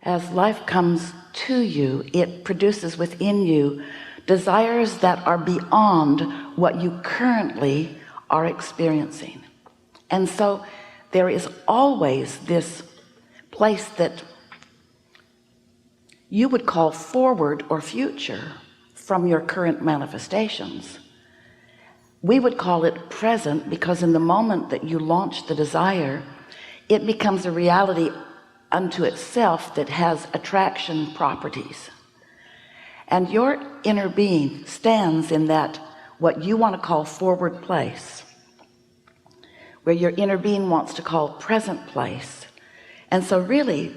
As life comes to you, it produces within you desires that are beyond what you currently are experiencing. And so there is always this place that you would call forward or future from your current manifestations. We would call it present, because in the moment that you launch the desire, it becomes a reality unto itself that has attraction properties. And your inner being stands in that, what you want to call forward place, where your inner being wants to call present place. And so really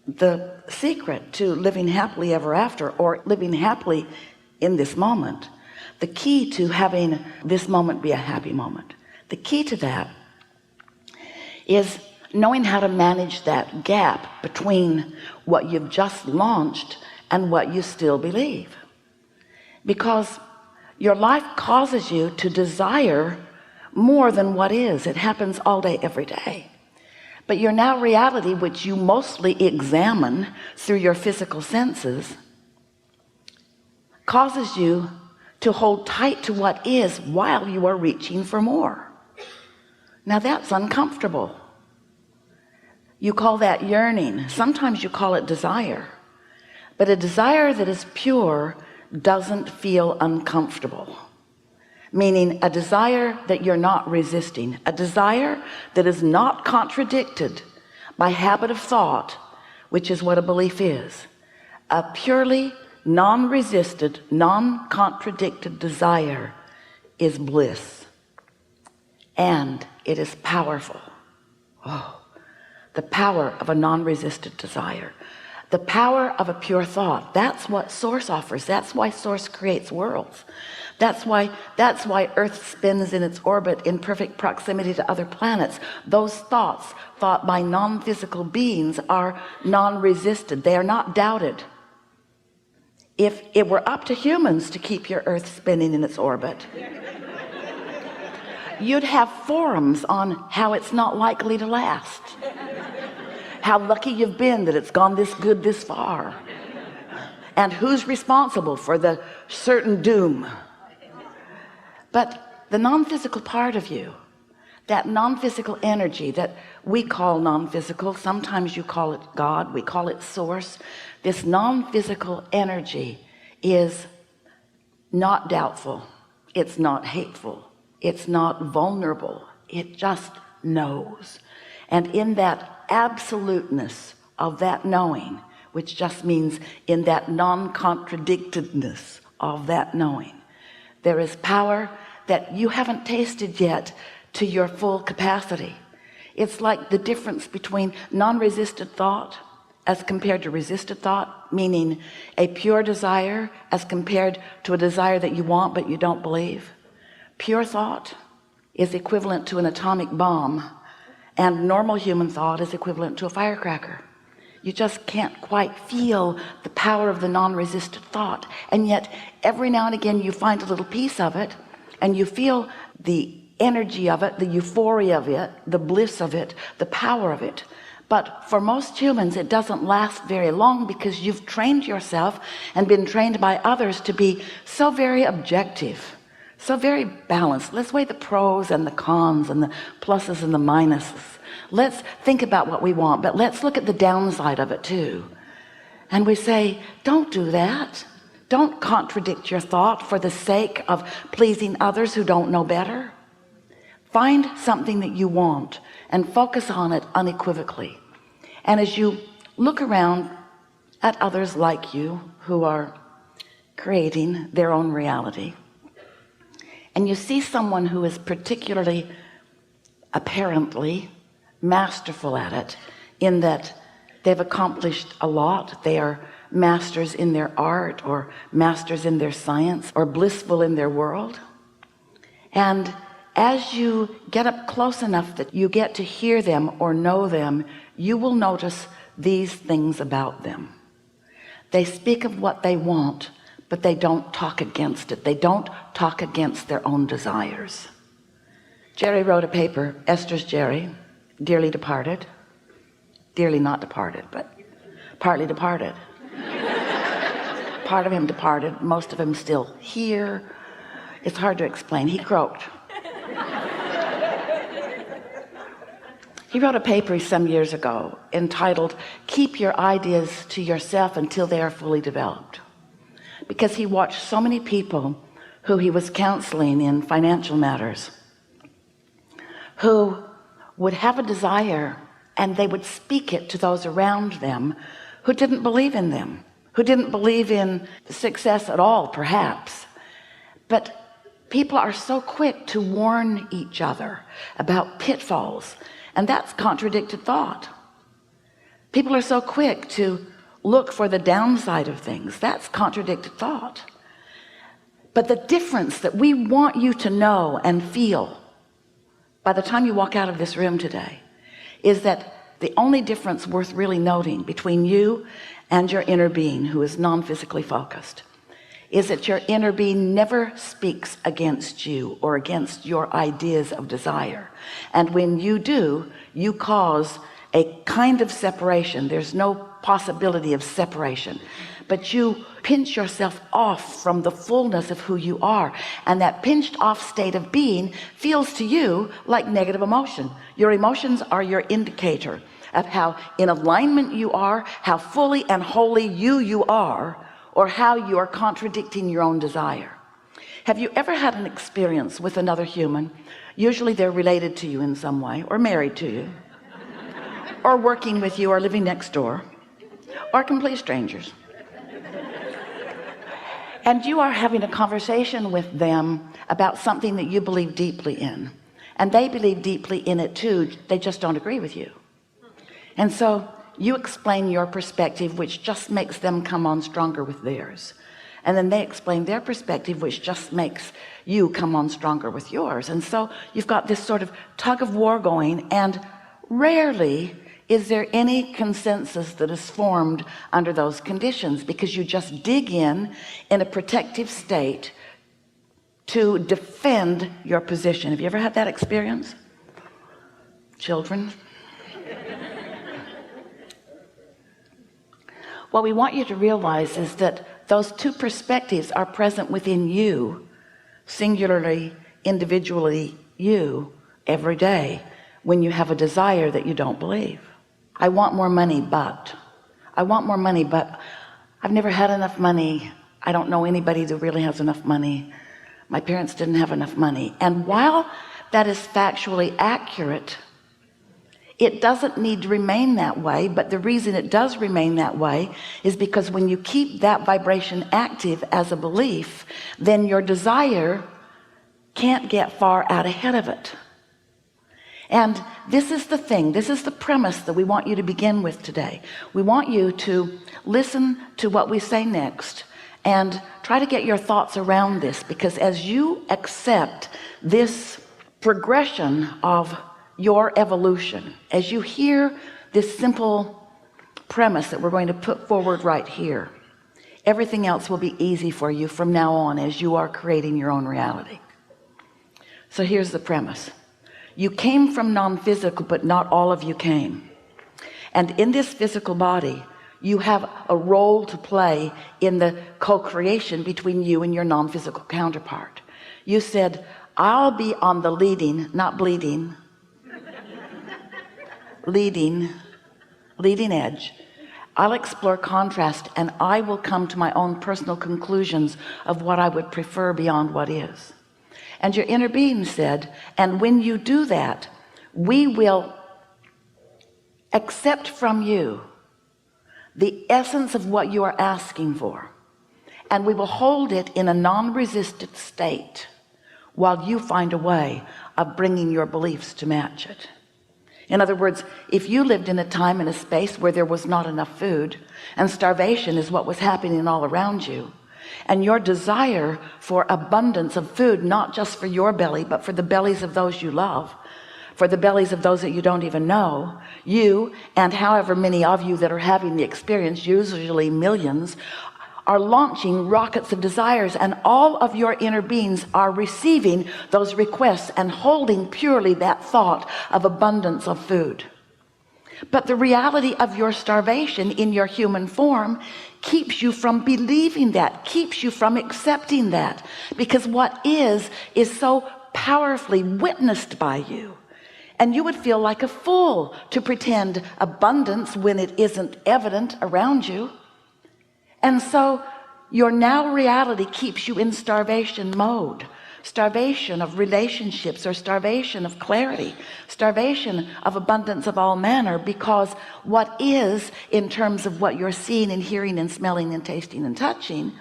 the secret to living happily ever after, or living happily in this moment, the key to having this moment be a happy moment, the key to that is knowing how to manage that gap between what you've just launched and what you still believe. Because your life causes you to desire more than what is. It happens all day, every day. But your now reality, which you mostly examine through your physical senses, causes you to hold tight to what is while you are reaching for more. Now that's uncomfortable. You call that yearning. Sometimes you call it desire. But a desire that is pure doesn't feel uncomfortable. Meaning a desire that you're not resisting, a desire that is not contradicted by habit of thought, which is what a belief is. A purely non-resisted, non-contradicted desire is bliss, and it is powerful. Oh, the power of a non-resisted desire, the power of a pure thought. That's what Source offers. That's why Source creates worlds. That's why Earth spins in its orbit in perfect proximity to other planets. Those thoughts thought by non-physical beings are non-resisted. They are not doubted. If it were up to humans to keep your Earth spinning in its orbit, you'd have forums on how it's not likely to last, how lucky you've been that it's gone this good this far, and who's responsible for the certain doom. But the non-physical part of you, that non-physical energy that we call non-physical, sometimes you call it God, we call it Source, this non-physical energy is not doubtful, it's not hateful, it's not vulnerable, it just knows. And in that absoluteness of that knowing, which just means in that non-contradictedness of that knowing, there is power that you haven't tasted yet to your full capacity. It's like the difference between non-resisted thought as compared to resisted thought, meaning a pure desire as compared to a desire that you want but you don't believe. Pure thought is equivalent to an atomic bomb, and normal human thought is equivalent to a firecracker. You just can't quite feel the power of the non-resisted thought, and yet every now and again you find a little piece of it and you feel the energy of it, the euphoria of it, the bliss of it, the power of it. But for most humans it doesn't last very long, because you've trained yourself and been trained by others to be so very objective, so very balanced. Let's weigh the pros and the cons and the pluses and the minuses. Let's think about what we want, but let's look at the downside of it too. And we say, don't do that. Don't contradict your thought for the sake of pleasing others who don't know better. Find something that you want and focus on it unequivocally. And as you look around at others like you who are creating their own reality, and you see someone who is particularly apparently masterful at it, in that they've accomplished a lot, they are masters in their art or masters in their science or blissful in their world, and as you get up close enough that you get to hear them or know them, you will notice these things about them. They speak of what they want, but they don't talk against it. They don't talk against their own desires. Jerry wrote a paper, Esther's Jerry, dearly departed, dearly not departed, but partly departed. Part of him departed, most of him still here. It's hard to explain. He croaked. He wrote a paper some years ago entitled, "Keep Your Ideas to Yourself Until They Are Fully Developed," because he watched so many people who he was counseling in financial matters who would have a desire and they would speak it to those around them who didn't believe in them, who didn't believe in success at all, perhaps. But people are so quick to warn each other about pitfalls, and that's contradicted thought. People are so quick to look for the downside of things. That's contradicted thought. But the difference that we want you to know and feel by the time you walk out of this room today is that the only difference worth really noting between you and your inner being, who is non-physically focused, is that your inner being never speaks against you or against your ideas of desire. And when you do, you cause a kind of separation. There's no possibility of separation, but you pinch yourself off from the fullness of who you are, and that pinched off state of being feels to you like negative emotion. Your emotions are your indicator of how in alignment you are, how fully and wholly you are, or how you are contradicting your own desire. Have you ever had an experience with another human? Usually they're related to you in some way, or married to you, or working with you, or living next door, or complete strangers, and you are having a conversation with them about something that you believe deeply in, and they believe deeply in it too. They just don't agree with you. And so you explain your perspective, which just makes them come on stronger with theirs, and then they explain their perspective, which just makes you come on stronger with yours. And so you've got this sort of tug of war going, and rarely is there any consensus that is formed under those conditions, because you just dig in a protective state to defend your position. Have you ever had that experience? Children? What we want you to realize is that those two perspectives are present within you, singularly, individually, you, every day, when you have a desire that you don't believe. I want more money, but I've never had enough money. I don't know anybody that really has enough money. My parents didn't have enough money. And while that is factually accurate, it doesn't need to remain that way. But the reason it does remain that way is because when you keep that vibration active as a belief, then your desire can't get far out ahead of it. And this is the thing, this is the premise that we want you to begin with today. We want you to listen to what we say next and try to get your thoughts around this, because as you accept this progression of your evolution, as you hear this simple premise that we're going to put forward right here, everything else will be easy for you from now on as you are creating your own reality. So here's the premise. You came from non-physical, but not all of you came. And in this physical body, you have a role to play in the co-creation between you and your non-physical counterpart. You said, I'll be on the leading, not bleeding, leading edge. I'll explore contrast, and I will come to my own personal conclusions of what I would prefer beyond what is. And your inner being said, and when you do that, we will accept from you the essence of what you are asking for, and we will hold it in a non-resistant state while you find a way of bringing your beliefs to match it. In other words, if you lived in a time and a space where there was not enough food, and starvation is what was happening all around you, and your desire for abundance of food, not just for your belly, but for the bellies of those you love, for the bellies of those that you don't even know, you and however many of you that are having the experience, usually millions, are launching rockets of desires, and all of your inner beings are receiving those requests and holding purely that thought of abundance of food. But the reality of your starvation in your human form keeps you from believing that, keeps you from accepting that, because what is so powerfully witnessed by you. And you would feel like a fool to pretend abundance when it isn't evident around you. And so your now reality keeps you in starvation mode, starvation of relationships, or starvation of clarity, starvation of abundance of all manner, because what is, in terms of what you're seeing and hearing and smelling and tasting and touching,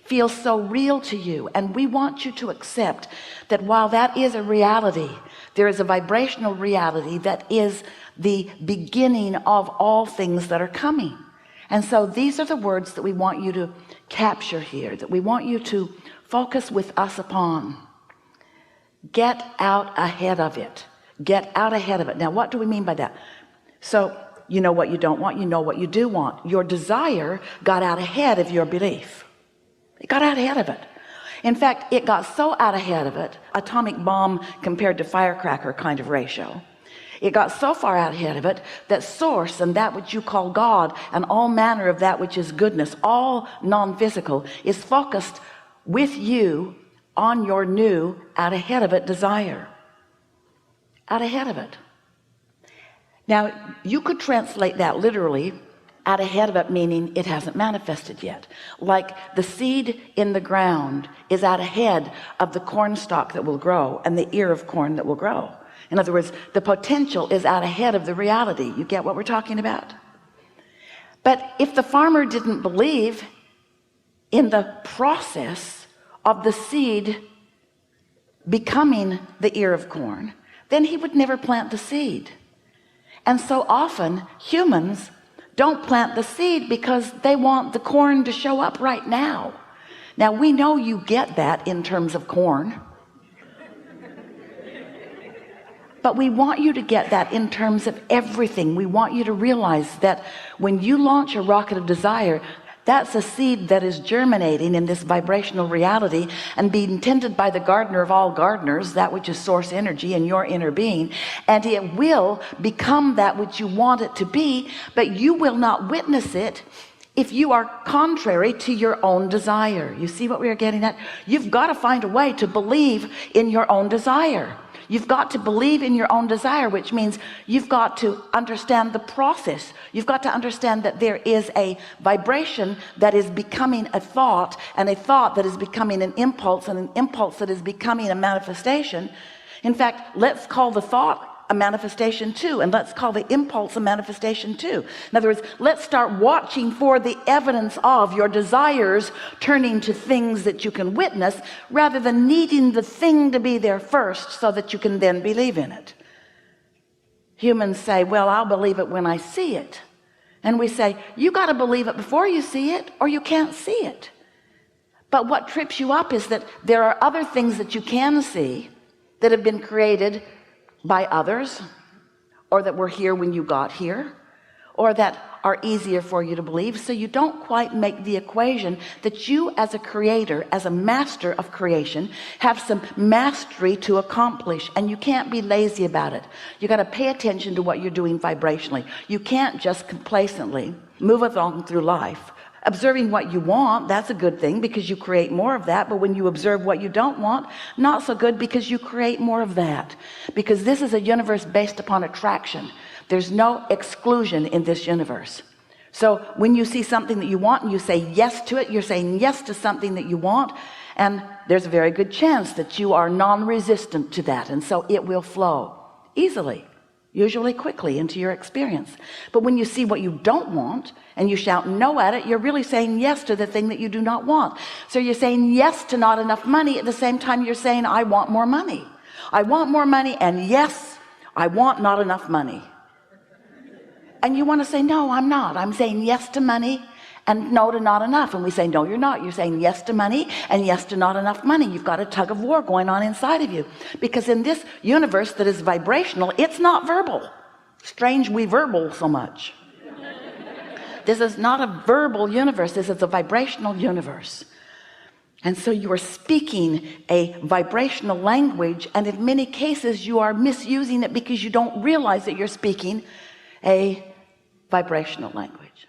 feels so real to you. And we want you to accept that while that is a reality, there is a vibrational reality that is the beginning of all things that are coming. And so these are the words that we want you to capture here, that we want you to focus with us upon. Get out ahead of it. Get out ahead of it. Now, what do we mean by that? So you know what you don't want, you know what you do want. Your desire got out ahead of your belief. It got out ahead of it. In fact, it got so out ahead of it, atomic bomb compared to firecracker kind of ratio. It got so far out ahead of it that source and that which you call God and all manner of that which is goodness, all non-physical, is focused with you on your new out ahead of it desire. Out ahead of it. Now you could translate that literally, out ahead of it, meaning it hasn't manifested yet. Like the seed in the ground is out ahead of the corn stalk that will grow and the ear of corn that will grow. In other words, the potential is out ahead of the reality. You get what we're talking about? But if the farmer didn't believe in the process of the seed becoming the ear of corn, then he would never plant the seed. And so often humans don't plant the seed because they want the corn to show up right now. Now we know you get that in terms of corn, but we want you to get that in terms of everything. We want you to realize that when you launch a rocket of desire, that's a seed that is germinating in this vibrational reality and being tended by the gardener of all gardeners, that which is source energy in your inner being, and it will become that which you want it to be. But you will not witness it if you are contrary to your own desire. You see what we are getting at? You've got to find a way to believe in your own desire. You've got to believe in your own desire, which means you've got to understand the process. You've got to understand that there is a vibration that is becoming a thought, and a thought that is becoming an impulse, and an impulse that is becoming a manifestation. In fact, let's call the thought a manifestation too, and let's call the impulse a manifestation too. In other words, let's start watching for the evidence of your desires turning to things that you can witness, rather than needing the thing to be there first so that you can then believe in it. Humans say, well, I'll believe it when I see it. And we say, you got to believe it before you see it, or you can't see it. But what trips you up is that there are other things that you can see that have been created by others, or that were here when you got here, or that are easier for you to believe. So you don't quite make the equation that you, as a creator, as a master of creation, have some mastery to accomplish, and you can't be lazy about it. You got to pay attention to what you're doing vibrationally. You can't just complacently move along through life observing what you want. That's a good thing because you create more of that. But when you observe what you don't want, not so good, because you create more of that. Because this is a universe based upon attraction. There's no exclusion in this universe. So when you see something that you want and you say yes to it, you're saying yes to something that you want, and there's a very good chance that you are non-resistant to that, and so it will flow easily, usually quickly, into your experience. But when you see what you don't want and you shout no at it, you're really saying yes to the thing that you do not want. So you're saying yes to not enough money at the same time you're saying I want more money. I want more money, and yes, I want not enough money. And you want to say, no, I'm not. I'm saying yes to money and no to not enough. And we say, no, you're not. You're saying yes to money and yes to not enough money. You've got a tug of war going on inside of you, because in this universe that is vibrational, it's not verbal. Strange we verbal so much. This is not a verbal universe. This is a vibrational universe. And so you are speaking a vibrational language, and in many cases you are misusing it because you don't realize that you're speaking a vibrational language.